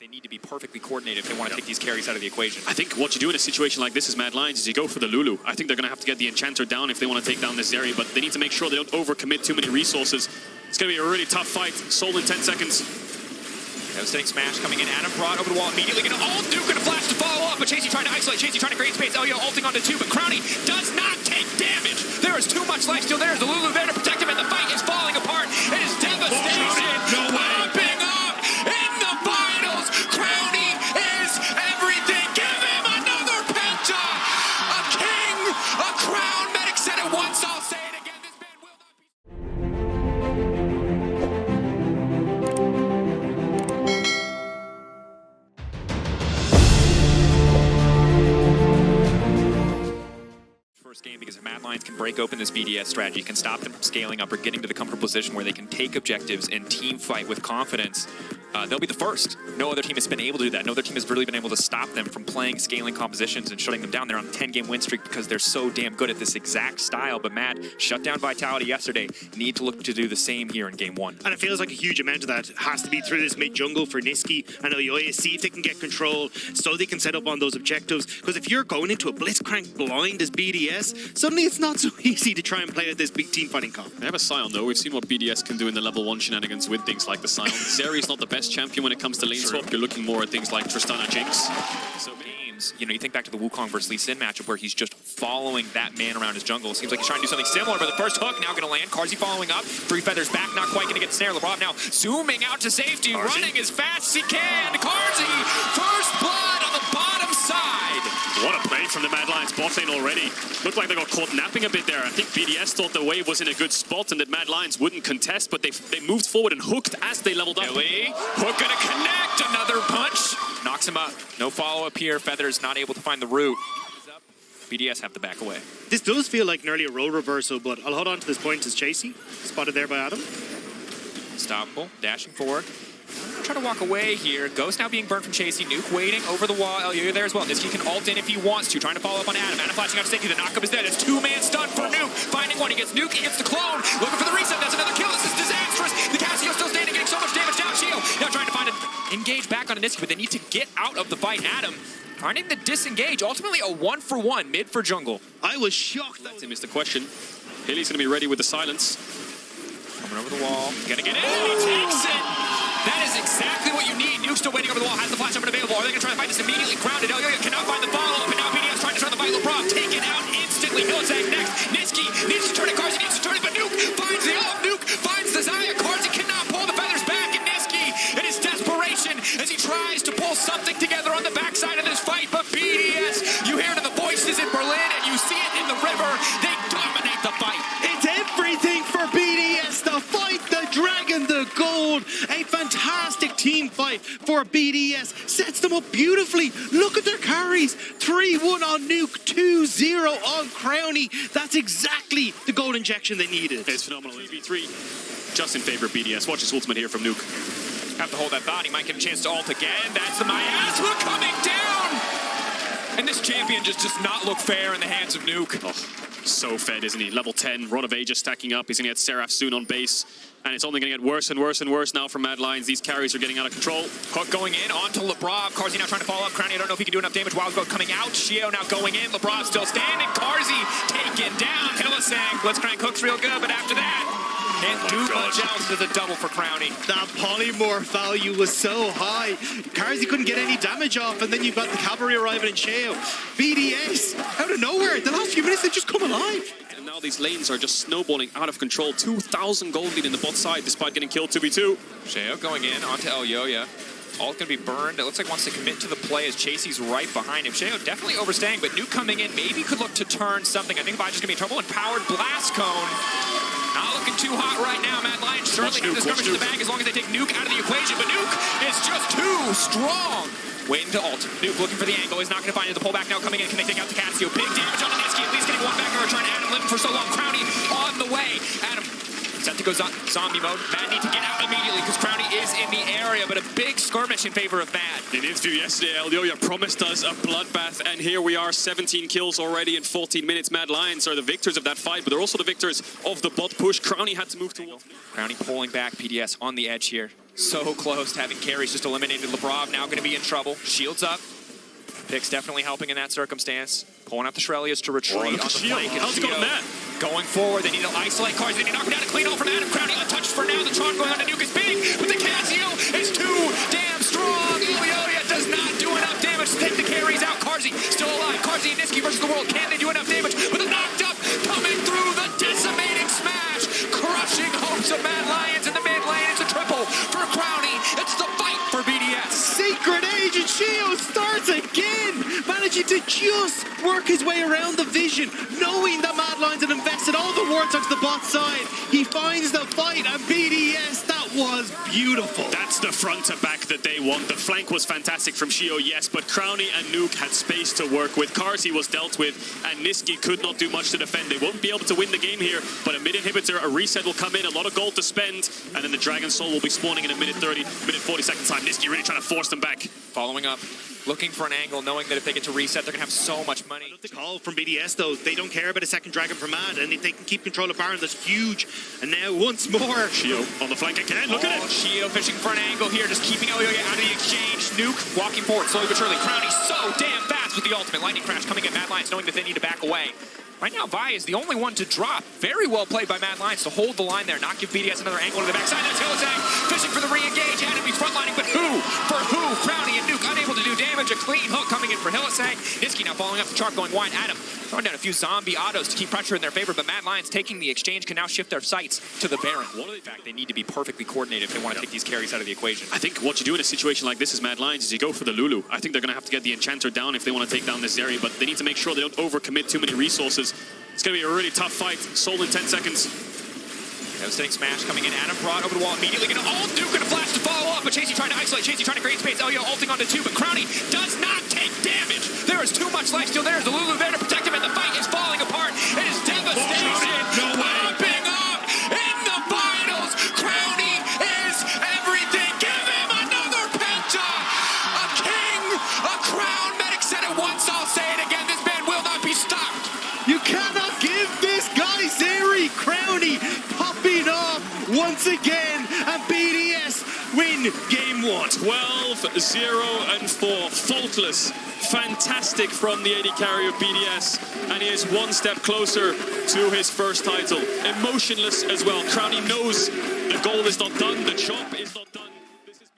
They need to be perfectly coordinated if they want to take these carries out of the equation. I think what you do in a situation like this is Mad Lions is you go for the Lulu. I think they're going to have to get the Enchanter down if they want to take down this Zeri, but they need to make sure they don't overcommit too many resources. It's going to be a really tough fight. Sold in 10 seconds. Devastating smash coming in. Adam brought over the wall immediately. Going to ult. Nuke going to flash to follow up, but Chasy trying to isolate. Chasy trying to create space. Elyoya ulting onto 2, but Crownie does not take damage. There is too much life still there. The Lulu there to protect him, and the fight is falling apart. It is devastation. No way. Popping up in the finals. Crownie is everything. Give him another penta. A king, a crown. Medic said it once. I'll say it again. This man will not be. First game, because if Mad Lions can break open this BDS strategy, can stop them from scaling up or getting to the comfortable position where they can take objectives and team fight with confidence, they'll be the first. No other team has been able to do that. No other team has really been able to stop them from playing scaling compositions and shutting them down. They're on a 10-game win streak because they're so damn good at this exact style. But Mad shut down Vitality yesterday. Need to look to do the same here in game 1. And it feels like a huge amount of that has to be through this mid jungle for Nisqy and Elyoya. See if they can get control so they can set up on those objectives. Because if you're going into a Blitzcrank blind as BDS, suddenly it's not so easy to try and play at this big team fighting comp. They have a Sion though. We've seen what BDS can do in the level 1 shenanigans with things like the Sion. Zeri's not the best champion when it comes to lane swap. You're looking more at things like Tristana Jinx. So games, you know, you think back to the Wukong versus Lee Sin matchup where he's just following that man around his jungle. Seems like he's trying to do something similar, but the first hook now going to land. Carzzy following up. 3 feathers back, not quite going to get the snare. Labrov now zooming out to safety, running as fast as he can. Carzzy, first blood on the bottom side. What a play from the Mad Lions bot lane already. Looked like they got caught napping a bit there. I think BDS thought the wave was in a good spot and that Mad Lions wouldn't contest, but they moved forward and hooked as they leveled up. Hook gonna connect, another punch. Knocks him up. No follow-up here. Feathers not able to find the root. BDS have the back away. This does feel like nearly a role reversal, but I'll hold on to this point as Chasy. Spotted there by Adam. Unstoppable. Dashing forward. Try to walk away here. Ghost now being burned from Chasy. Nuke waiting over the wall. Elyoya there as well. Nisqy can ult in if he wants to. Trying to follow up on Adam. Adam flashing out to safety. The knockup is there. There's 2-man stun for Nuke. Finding one. He gets Nuke. He gets the clone. Looking for the reset. That's another kill. This is disastrous. The Cassio still standing, getting so much damage down. Sheo now trying to find an engage back on Nisqy, but they need to get out of the fight. Adam finding the disengage. Ultimately a 1-for-1 mid for jungle. I was shocked. That's him is the question. Hilly's going to be ready with the silence. Coming over the wall. Gonna get in. He takes it. That is exactly what you need. Nuke still waiting over the wall. Has the flash up and available. Are they going to try to fight this immediately? Grounded. Elyoya cannot find the follow-up. And now BDS trying to turn the fight. Labrov taken out instantly. Hylissang next. Nisqy needs to turn it. Carzzy needs to turn it. But Nuke finds the ult. Nuke finds the Xayah. Carzzy cannot pull the feathers back. And Nisqy in his desperation as he tries to pull something together on the backside of this fight. But BDS, you hear it in the voices in Berlin and you see it in the river. They dominate the fight. It's everything for BDS. The fight, the dragon, the gold. A fantastic team fight for BDS. Sets them up beautifully. Look at their carries. 3-1 on Nuke, 2-0 on Crownie. That's exactly the gold injection they needed. It's phenomenal. 3v3 just in favor of BDS. Watch his ultimate here from Nuke. Have to hold that body. Might get a chance to ult again. That's the miasma coming down. And this champion just does not look fair in the hands of Nuke. Oh, so fed, isn't he? Level 10, Rod of Aegis stacking up. He's going to get Seraph soon on base. And it's only going to get worse and worse and worse now from Mad Lions. These carries are getting out of control. Hook going in onto Labrov. Carzzy now trying to follow up. Crownie, I don't know if he can do enough damage. Wild Growth coming out. Sheo now going in. Labrov still standing. Carzzy taken down. Hylissang. Blitzcrank hooks real good, but after that, can't do much else to the double for Crownie. That polymorph value was so high. Carzzy couldn't get any damage off, and then you've got the cavalry arriving in Sheo. BDS, out of nowhere, the last few minutes, they've just come alive. And now these lanes are just snowballing out of control. 2,000 gold lead in the bot side, despite getting killed 2v2. Sheo going in onto Elyoya. Ult gonna be burned. It looks like wants to commit to the play as Chasy's right behind him. Sheo definitely overstaying, but Nuke coming in maybe could look to turn something. I think Vi's just gonna be in trouble. And powered blast cone. Not looking too hot right now. Mad Lions certainly have the skirmish in the bag as long as they take Nuke out of the equation, but Nuke is just too strong. Waiting to ult. Nuke looking for the angle. He's not going to find it. The pullback now coming in. Can they take out the Cassio? Big damage on the Nisqy. At least getting one back over. Trying to Adam living for so long. Crownie on the way. Adam. Ksante goes on zombie mode. Mad need to get out immediately because Crownie is in the area, but a big skirmish in favor of Mad. In an interview yesterday, Elyoya promised us a bloodbath, and here we are, 17 kills already in 14 minutes. Mad Lions are the victors of that fight, but they're also the victors of the bot push. Crownie had to move towards. Crownie pulling back, BDS on the edge here. So close to having carries just eliminated. Labrov now going to be in trouble. Shields up. Pick's definitely helping in that circumstance. Pulling out the Shrelias to retreat on the flank. How's it going, Matt? Going forward, they need to isolate Carzzy. They need to knock him down and clean off from Adam. Crownie untouched for now. The charge going on to Nuc is big, but the Cassio is too damn strong. Elyoya does not do enough damage to take the carries out. Carzzy still alive. Carzzy and Nisqy versus the world. Can they do enough damage? With a knocked up coming through the decimating smash, crushing hopes of Mad Lions in the mid lane. It's a triple for Crownie. It's the fight for BDS. Secret Agent Sheo starts again, managing to just work his way around the vision, knowing that Mad Lions had invested all the wards onto the bot side. He finds the fight, and BDS, that was beautiful. That's the front to back that they want. The flank was fantastic from Sheo, yes, but Crownie and Nuc had space to work with. Carzzy was dealt with, and Nisqy could not do much to defend. They won't be able to win the game here, but a mid inhibitor, a reset will come in, a lot of gold to spend, and then the Dragon Soul will be spawning in a minute 40 second time. Nisqy really trying to force them back. Following up, looking for an angle, knowing that if they get to reset, they're going to have so much money. I love the call from BDS, though. They don't care about a second Dragon for Mad, and if they can keep control of Baron, that's huge. And now, once more, Sheo on the flank again. Look at it. Sheo fishing for an angle here, just keeping Elyoya out of the exchange. Nuc walking forward, slowly but surely. Crownie so damn fast with the ultimate. Lightning Crash coming at Mad Lions, knowing that they need to back away. Right now, Vi is the only one to drop. Very well played by Mad Lions to hold the line there, not give BDS another angle to the backside. That's Hylissang fishing for the re-engage. Enemies frontlining, but who? For who? Crownie and Nuc unable to do damage. A clean hook coming in for Hylissang. Nisqy now following up the chart, going wide. Adam throwing down a few zombie autos to keep pressure in their favor, but Mad Lions taking the exchange can now shift their sights to the Baron. In fact, they need to be perfectly coordinated if they want to take these carries out of the equation. I think what you do in a situation like this is Mad Lions is you go for the Lulu. I think they're going to have to get the Enchanter down if they want to take down this Zeri, but they need to make sure they don't overcommit too many resources. It's going to be a really tough fight. Sold in 10 seconds. Devastating smash coming in. Adam brought over the wall immediately. Going to ult. Nuc going to flash to follow up, but Chasy trying to isolate. Chasy trying to create space. Elyoya ulting onto two, but Crownie does not take damage. There is too much life still there. The Lulu there to protect him, and the fight is falling apart. It is devastation. No way. Popping up in the finals. Crownie is everything. Give him another penta. A king, a crown. Medic said it once. I'll say it again. This man will not be stopped. you cannot give this guy Zeri. Crownie popping off once again, and BDS win game 1. 12-0-4. Faultless. Fantastic from the AD carry of BDS, and he is one step closer to his first title. Emotionless as well. Crownie knows the goal is not done, the job is not done.